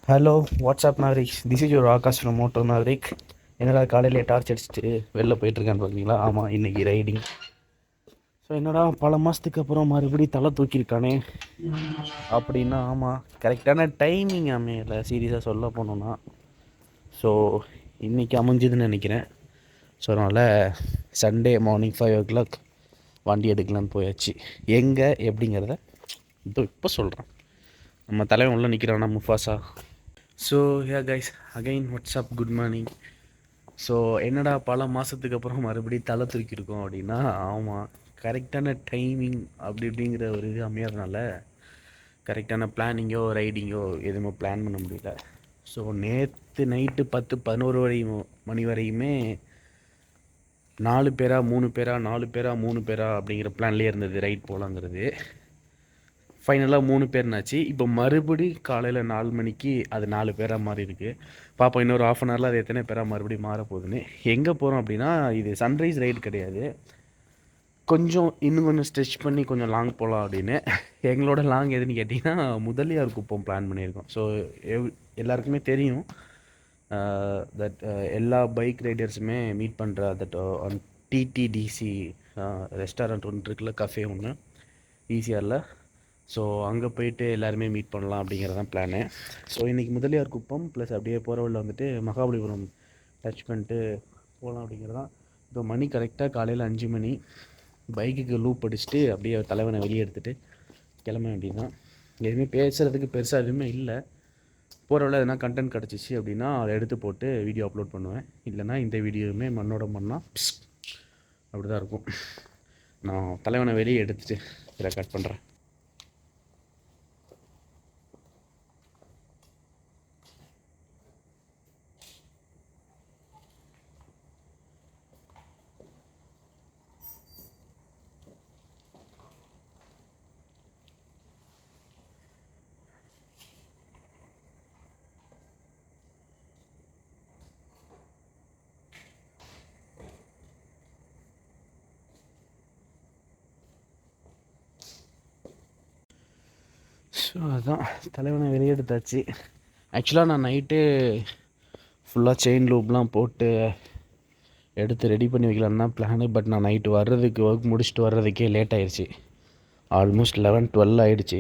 Hello what's up Maverick, this is your Akash from Moto Maverick. என்னடா காலையிலே torch அடிச்சுட்டு வெளில போயிட்டுருக்கான்னு பார்த்தீங்களா? ஆமாம், இன்றைக்கி ரைடிங். ஸோ என்னடா பல மாதத்துக்கு அப்புறம் மறுபடியும் தலை தூக்கியிருக்கானே அப்படின்னா, ஆமாம், கரெக்டான டைமிங் அமையலை சீரியஸாக சொல்ல போனோன்னா. ஸோ இன்றைக்கி அமைஞ்சுதுன்னு நினைக்கிறேன். ஸோ அதனால் சண்டே மார்னிங் 5 o'clock வண்டி எடுக்கலான்னு போயாச்சு. எங்கே எப்படிங்கிறத இப்போ சொல்கிறேன். நம்ம தலைவன் உள்ள நிற்கிறானா, Mufasa. So guys, again what's up, good morning. So என்னடா பல மாதத்துக்கு அப்புறம் மறுபடியும் தலை தூக்கியிருக்கோம் அப்படின்னா, ஆமாம், கரெக்டான டைமிங் அப்படி இப்படிங்கிற ஒரு இது அமையறதுனால கரெக்டான பிளானிங்கோ ரைடிங்கோ எதுவுமே பிளான் பண்ண முடியல. ஸோ நேற்று நைட்டு 10-11 மணி வரையுமே 4 பேரா 3 பேரா 4 பேரா 3 பேரா அப்படிங்கிற பிளான்லேயே இருந்தது ரைட் போகலாங்கிறது. ஃபைனலாக 3 பேர்னாச்சு. இப்போ மறுபடி காலையில் 4 மணிக்கு அது 4 பேராக மாறி இருக்குது. பார்ப்போம் இன்னொரு ½ அன் ஹவரில் அது எத்தனை பேராக மறுபடியும் மாற போகுதுன்னு. எங்கே போகிறோம் அப்படின்னா, இது சன்ரைஸ் ரைடு கிடையாது, இன்னும் கொஞ்சம் ஸ்ட்ரெச் பண்ணி கொஞ்சம் லாங் போகலாம் அப்படின்னு. எங்களோட லாங் எதுன்னு கேட்டிங்கன்னா, முதலியார் குப்பம் பிளான் பண்ணியிருக்கோம். ஸோ எல்லாருக்குமே தெரியும் தட் எல்லா பைக் ரைடர்ஸுமே மீட் பண்ணுற தட் டிடிடிசி ரெஸ்டாரண்ட் ஒன்று இருக்குல்ல, கஃபே ஒன்று ஈசிஆரில். ஸோ அங்கே போயிட்டு எல்லாருமே மீட் பண்ணலாம் அப்படிங்கிறது தான் பிளானு. ஸோ இன்றைக்கி முதலியார் குப்பம் ப்ளஸ் அப்படியே போகிற வழியில் வந்துட்டு மகாபலிபுரம் டச் பண்ணிட்டு போகலாம் அப்படிங்கிறது தான். இப்போ மணி கரெக்டாக காலையில் 5 மணி. பைக்குக்கு லூப் அடிச்சுட்டு அப்படியே தலைவனை வெளியே எடுத்துகிட்டு கிளம்ப வேண்டியது தான். எதுவுமே பேசுகிறதுக்கு பெருசாக எதுவுமே இல்லை. போகிற வழியில் எதனா கண்டென்ட் கிடச்சிச்சு அப்படின்னா அதை எடுத்து போட்டு வீடியோ அப்லோட் பண்ணுவேன். இல்லைனா இந்த வீடியோவுமே மண்ணோட மண்ணாக அப்படி தான் இருக்கும். நான் தலைவனை வெளியே எடுத்துகிட்டு ரெக்கார்ட் பண்ணுறேன். ஸோ அதுதான், தலைவனை வெளியே எடுத்தாச்சு. ஆக்சுவலாக நான் நைட்டே ஃபுல்லாக செயின் லூப்லாம் போட்டு எடுத்து ரெடி பண்ணி வைக்கலான்னு தான் பிளானு. பட் நான் நைட்டு வர்றதுக்கு ஒர்க் முடிச்சுட்டு வர்றதுக்கே லேட் ஆயிடுச்சு. ஆல்மோஸ்ட் 11-12 ஆகிடுச்சு.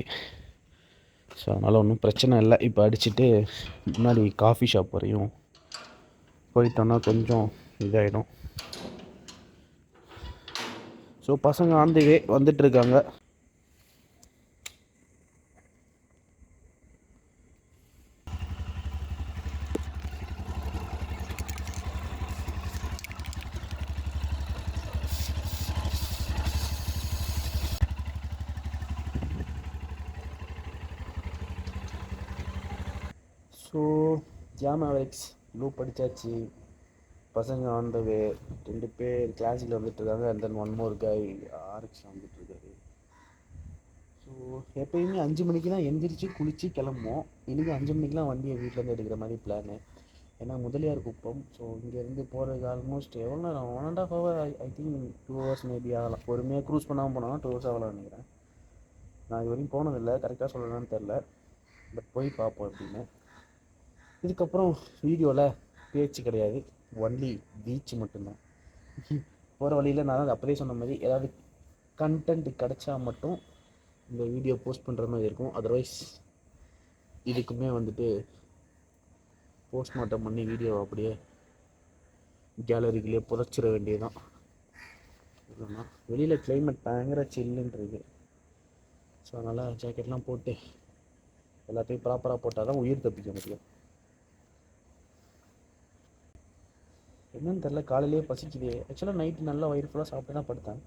ஸோ அதனால் ஒன்றும் பிரச்சனை இல்லை. இப்போ அடிச்சுட்டு முன்னாடி காஃபி ஷாப் வரையும் போயிட்டோன்னா கொஞ்சம் இதாகிடும். ஸோ பசங்க ஆன் தி வே வந்துட்டுருக்காங்க. ஸோ ஜாமாவெக்ஸ் லூப் அடித்தாச்சு. பசங்க ஆன் த வே. 2 பேர் கிளாஸில் வந்துட்டுருக்காங்க. And then 1 more guy RX வந்துட்டுருக்காரு. ஸோ எப்போயுமே 5 மணிக்கு தான் எந்திரிச்சு குளித்து கிளம்புவோம். இன்றைக்கி 5 மணிக்கெலாம் வண்டியை வீட்டிலேருந்து எடுக்கிற மாதிரி பிளானு. ஏன்னா முதலியார் குப்பம். ஸோ இங்கேருந்து போகிறதுக்கு ஆல்மோஸ்ட் எவ்வளோ நேரம், 1.5 hour, I think 2 hours maybe ஆகலாம். பொறுமையாக க்ரூஸ் பண்ணாமல் போனால் 2 hours ஆகலாம்னு நினைக்கிறேன். நான் இது வரைக்கும் போனதில்லை, கரெக்டாக சொல்லலான்னு தெரில. பட் போய் பார்ப்போம் அப்படின்னு. இதுக்கப்புறம் வீடியோவில் பேச்சு கிடையாது, ஒன்லி பீச் மட்டும்தான். போகிற வழியில் நான் தான் அப்படியே சொன்ன மாதிரி ஏதாவது கண்டென்ட் கிடச்சா மட்டும் இந்த வீடியோ போஸ்ட் பண்ணுற மாதிரி இருக்கும். அதர்வைஸ் இதுக்குமே வந்துட்டு போஸ்ட்மார்ட்டம் பண்ணி வீடியோ அப்படியே கேலரிக்குள்ளேயே புதைச்சிட வேண்டியதுதான். இல்லைன்னா வெளியில் கிளைமேட் பயங்கர சில்லுன்னு இருக்குது. ஸோ அதனால் ஜாக்கெட்லாம் போட்டு எல்லாத்தையும் ப்ராப்பராக போட்டால் தான் உயிர் தப்பிக்க முடியும். என்னன்னு தெரில, காலையிலேயே பசிக்குது. ஆக்சுவலாக நைட்டு நல்லா வயிறு ஃபுல்லாக சாப்பிட்டு தான் படுத்தேன்.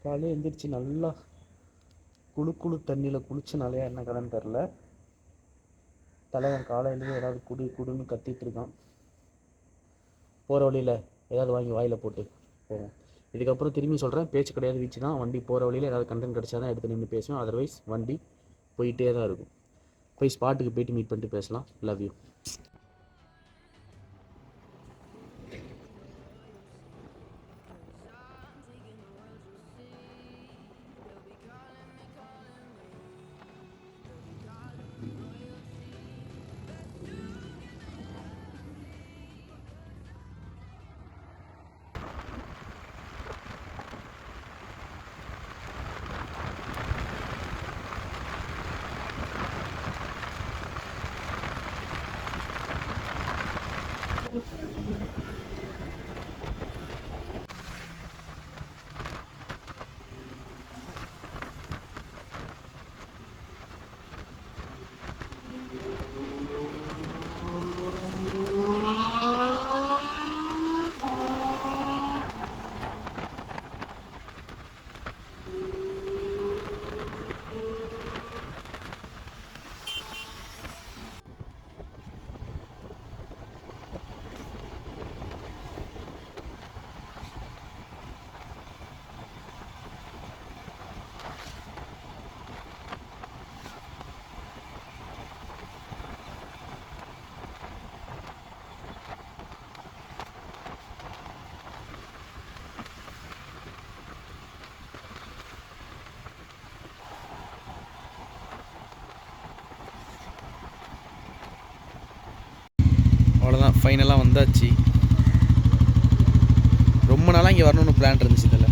காலையில் எழுந்திரிச்சு நல்லா குழு தண்ணியில் குளிச்சனாலையா என்ன கதைன்னு தெரில, தலைவன் காலையிலேயே ஏதாவது குடுன்னு கத்திட்டு இருக்கான். போகிற வழியில் ஏதாவது வாங்கி வாயில் போட்டு போவோம். இதுக்கப்புறம் திரும்பி சொல்கிறேன், பேச்சு கிடையாது, வீச்சு தான். வண்டி போகிற வழியில் ஏதாவது கண்டென்ட் கிடச்சா தான் எடுத்து நின்று பேசுவோம். அதர்வைஸ் வண்டி போயிட்டே தான் இருக்கும். போய் ஸ்பாட்டுக்கு போயிட்டு மீட் பண்ணிட்டு பேசலாம். Love you. அவ்வளோதான், ஃபைனலாக வந்தாச்சு. ரொம்ப நாளாக இங்கே வரணும்னு பிளான் இருந்துச்சு இதில்.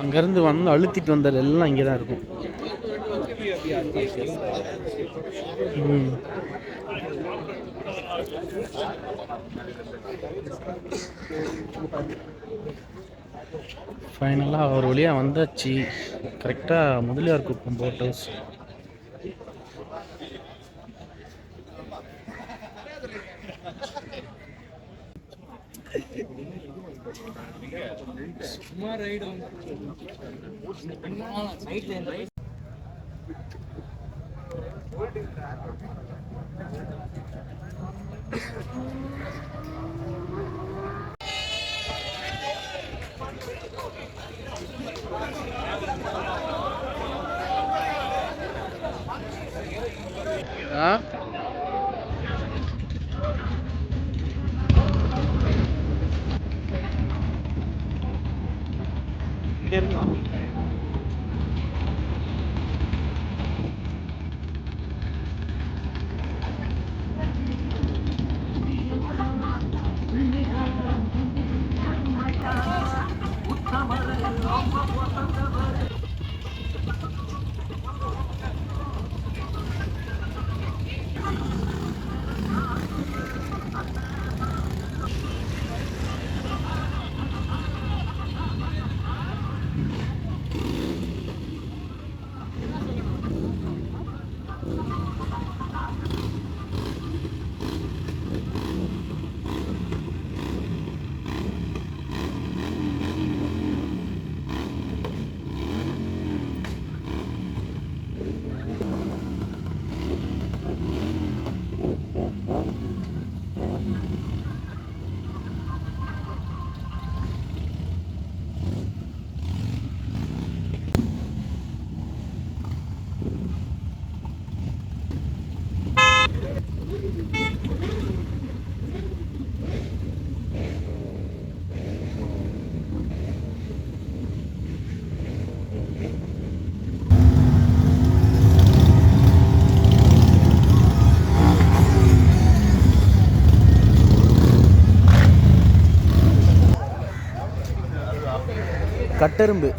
அங்கேருந்து வந்து அழுத்திட்டு வந்தது எல்லாம் இங்கே தான் இருக்கும். ஃபைனலாக ஒரு வழியாக வந்தாச்சு. கரெக்டாக முதலியார் குப்பம் போட் ஹவுஸ். கட்டெரும்பு.